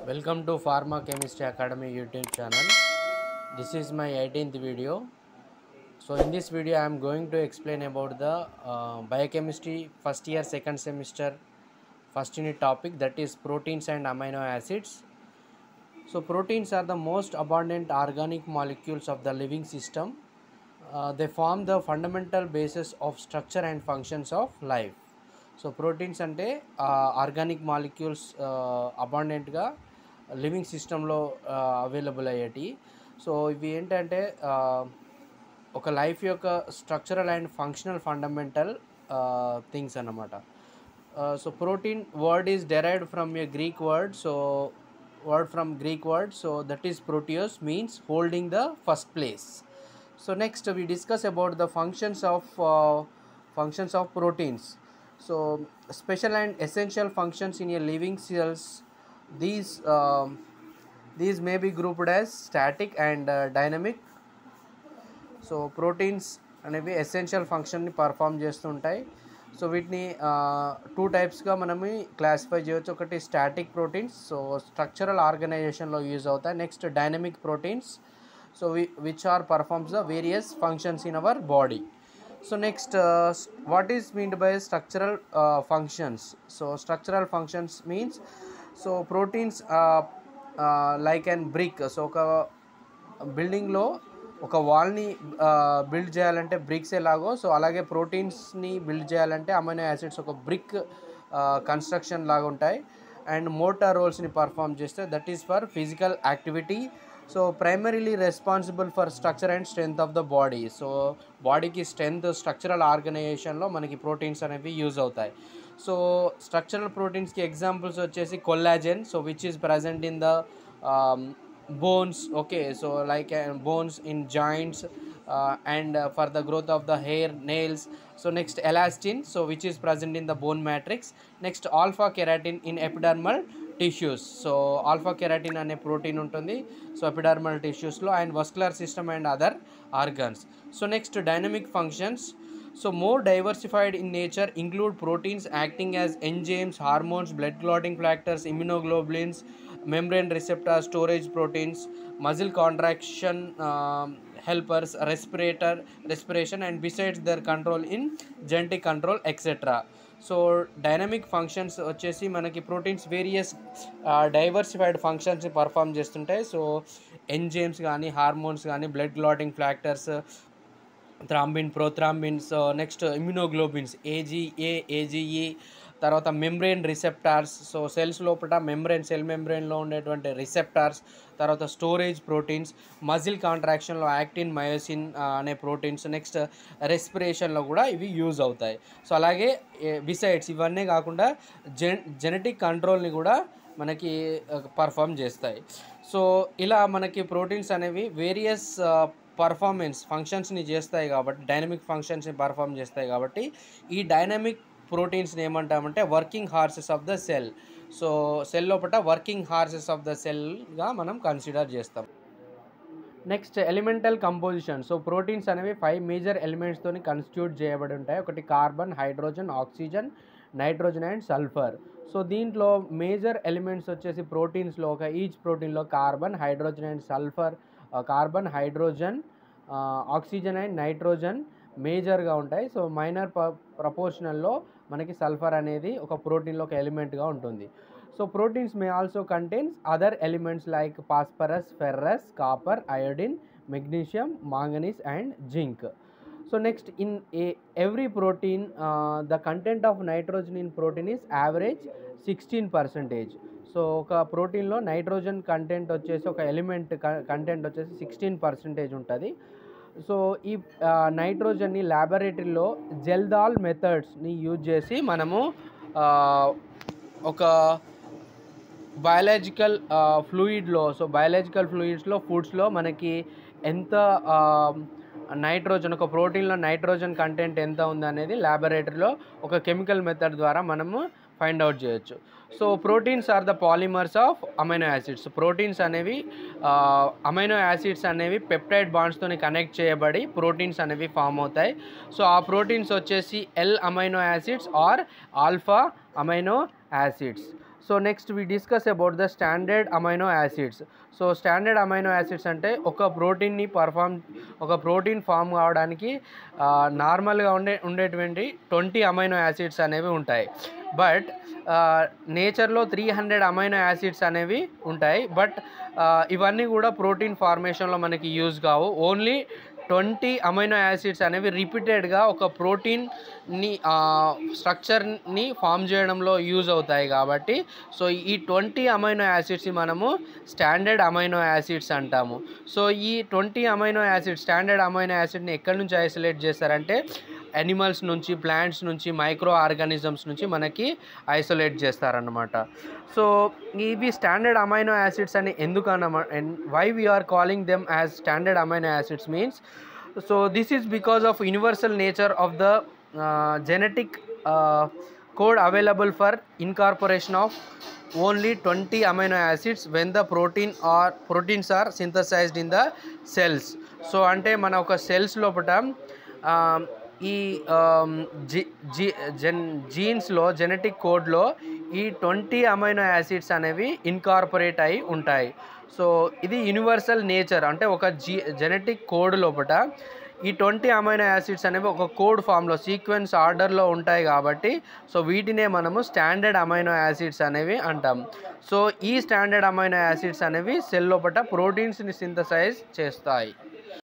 Welcome to Pharma Chemistry Academy YouTube channel. This is my 18th video. So in this video I am going to explain about the biochemistry first year second semester first unit topic, that is proteins and amino acids. So proteins are the most abundant organic molecules of the living system. They form the fundamental basis of structure and functions of life. So proteins అంటే organic molecules అబాండెంట్గా living సిస్టంలో available అయ్యేటి. So ఇవి ఏంటంటే ఒక life యొక్క structural and functional fundamental things అన్నమాట. So protein word is derived from a Greek word. So that is proteus, means holding the first place. So next we discuss about the functions of proteins. So special and essential functions in a living cells. These may be grouped as static and dynamic. So proteins అనేవి essential ఫంక్షన్ని perform చేస్తుంటాయి. So వీటిని two టైప్స్గా మనము classify చేయవచ్చు. ఒకటి static proteins, so structural ఆర్గనైజేషన్లో use అవుతాయి. Next dynamic proteins, so which are performs the various functions in our body. So next, what is meant by structural functions? So structural functions means, so proteins like an brick. So ఒక బిల్డింగ్లో ఒక వాల్ని build చేయాలంటే bricks ఎలాగో, so అలాగే ప్రోటీన్స్ని build చేయాలంటే amino acids ఒక brick construction లాగా ఉంటాయి అండ్ మోటార్ రోల్స్ని పర్ఫామ్ చేస్తే, that is for physical activity. So primarily responsible for structure and strength of the body. So బాడీకి స్ట్రెంగ్త్, స్ట్రక్చరల్ ఆర్గనైజేషన్లో మనకి ప్రోటీన్స్ అనేవి యూజ్ అవుతాయి. సో స్ట్రక్చరల్ ప్రోటీన్స్కి ఎగ్జాంపుల్స్ వచ్చేసి collagen, so which is present in the bones. Okay, so like bones in joints and for the growth of the hair, nails. So next, elastin, so which is present in the bone matrix. Next, alpha keratin in epidermal tissues. So alpha keratin ane protein untundi, so epidermal tissues lo, and vascular system and other organs. So next, dynamic functions. So more diversified in nature, include proteins acting as enzymes, hormones, blood clotting factors, immunoglobulins, membrane receptors, storage proteins, muscle contraction helpers, respiration, and besides their control in genetic control, etc. So dynamic functions వచ్చేసి మనకి proteins various diversified ఫంక్షన్స్ని perform చేస్తుంటాయి. So enzymes కానీ, hormones కానీ, blood clotting factors, thrombin, prothrombin, so next immunoglobins IgA, IgE, తర్వాత membrane receptors, so cells లోపల cell మెంబ్రెయిన్లో ఉండేటువంటి రిసెప్టార్స్, తర్వాత స్టోరేజ్ ప్రోటీన్స్, మజిల్ కాంట్రాక్షన్లో యాక్టిన్, మయోసిన్ అనే ప్రోటీన్స్, నెక్స్ట్ రెస్పిరేషన్లో కూడా ఇవి యూజ్ అవుతాయి. సో అలాగే బిసైడ్స్ ఇవన్నీ కాకుండా జెనెటిక్ కంట్రోల్ని కూడా మనకి పర్ఫామ్ చేస్తాయి. సో ఇలా మనకి ప్రోటీన్స్ అనేవి వేరియస్ పర్ఫార్మెన్స్ ఫంక్షన్స్ని చేస్తాయి కాబట్టి, డైనమిక్ ఫంక్షన్స్ని పర్ఫామ్ చేస్తాయి కాబట్టి ఈ డైనమిక్ ప్రోటీన్స్ని ఏమంటామంటే working horses of the cell. So cell లోపల వర్కింగ్ హార్సెస్ ఆఫ్ ద సెల్గా మనం కన్సిడర్ చేస్తాం. Next, elemental composition. So proteins అనేవి 5 మేజర్ ఎలిమెంట్స్తో కన్స్టిట్యూట్ చేయబడి ఉంటాయి. ఒకటి carbon, hydrogen, oxygen, nitrogen and sulphur. So దీంట్లో మేజర్ ఎలిమెంట్స్ వచ్చేసి ప్రోటీన్స్లో ఈచ్ ప్రోటీన్లో carbon, hydrogen and sulphur, carbon, hydrogen, oxygen and nitrogen మేజర్గా ఉంటాయి. సో మైనర్ ప్రపోర్షనల్లో మనకి సల్ఫర్ అనేది ఒక ప్రోటీన్లో ఒక ఎలిమెంట్గా ఉంటుంది. So proteins may also contains other elements like phosphorus, ferrous, copper, iodine, magnesium, manganese and zinc. So next, in every protein the content of nitrogen in protein is average 16%. So ఒక ప్రోటీన్లో nitrogen content వచ్చేసి ఒక element content వచ్చేసి 16% ఉంటుంది. So ఈ నైట్రోజన్ని ల్యాబొరేటరీలో జెల్దాల్ మెథడ్స్ని use చేసి మనము ఒక biological ఫ్లూయిడ్స్లో ఫుడ్స్లో మనకి ఎంత నైట్రోజన్, ఒక ప్రోటీన్లో నైట్రోజన్ కంటెంట్ ఎంత ఉంది అనేది ల్యాబొరేటరీలో ఒక కెమికల్ మెథడ్ ద్వారా మనము ఫైండ్ అవుట్ చేయొచ్చు. So proteins are the polymers of amino acids. Proteins అనేవి అమైనో యాసిడ్స్ అనేవి పెప్టైడ్ బాండ్స్తో కనెక్ట్ చేయబడి ప్రోటీన్స్ అనేవి ఫామ్ అవుతాయి. సో ఆ ప్రోటీన్స్ వచ్చేసి L amino acids are alpha amino acids. So next we discuss about the standard amino acids. So standard amino acids అంటే ఒక ప్రోటీన్ ఫామ్ కావడానికి నార్మల్గా ఉండేటువంటి 20 అమైనో యాసిడ్స్ అనేవి ఉంటాయి. బట్ నేచర్లో 300 అమైనో యాసిడ్స్ అనేవి ఉంటాయి. బట్ ఇవన్నీ కూడా ప్రోటీన్ ఫార్మేషన్లో మనకి యూజ్ కావు. ఓన్లీ 20 అమైనో యాసిడ్స్ అనేవి రిపీటెడ్గా ఒక ప్రోటీన్ని స్ట్రక్చర్ని ఫామ్ చేయడంలో యూజ్ అవుతాయి. కాబట్టి సో ఈ 20 అమైనో యాసిడ్స్ని మనము స్టాండర్డ్ అమైనో యాసిడ్స్ అంటాము. సో ఈ 20 అమైనో యాసిడ్స్ స్టాండర్డ్ అమైనో యాసిడ్ని ఎక్కడి నుంచి ఐసోలేట్ చేస్తారంటే యానిమల్స్ నుంచి, ప్లాంట్స్ నుంచి, మైక్రో ఆర్గానిజమ్స్ నుంచి మనకి ఐసోలేట్ చేస్తారన్నమాట. సో ఇవి స్టాండర్డ్ అమైనో యాసిడ్స్ అని ఎందుకు అన్నమాట, why we are calling them as standard amino acids means, so this is because of universal nature of the genetic code available for incorporation of only 20 amino acids when the proteins are synthesized in the cells. So అంటే మన ఒక cells లోపల ఈ జీన్స్లో genetic కోడ్లో ఈ 20 amino acids అనేవి incorporate అయి ఉంటాయి. సో ఇది యూనివర్సల్ నేచర్, అంటే ఒక జెనెటిక్ కోడ్ లోపల ఈ 20 అమైనో యాసిడ్స్ అనేవి ఒక కోడ్ ఫామ్లో సీక్వెన్స్ ఆర్డర్లో ఉంటాయి. కాబట్టి సో వీటినే మనము స్టాండర్డ్ అమైనో యాసిడ్స్ అనేవి అంటాం. సో ఈ స్టాండర్డ్ అమైనో యాసిడ్స్ అనేవి సెల్ లోపల ప్రోటీన్స్ని సింథసైజ్ చేస్తాయి.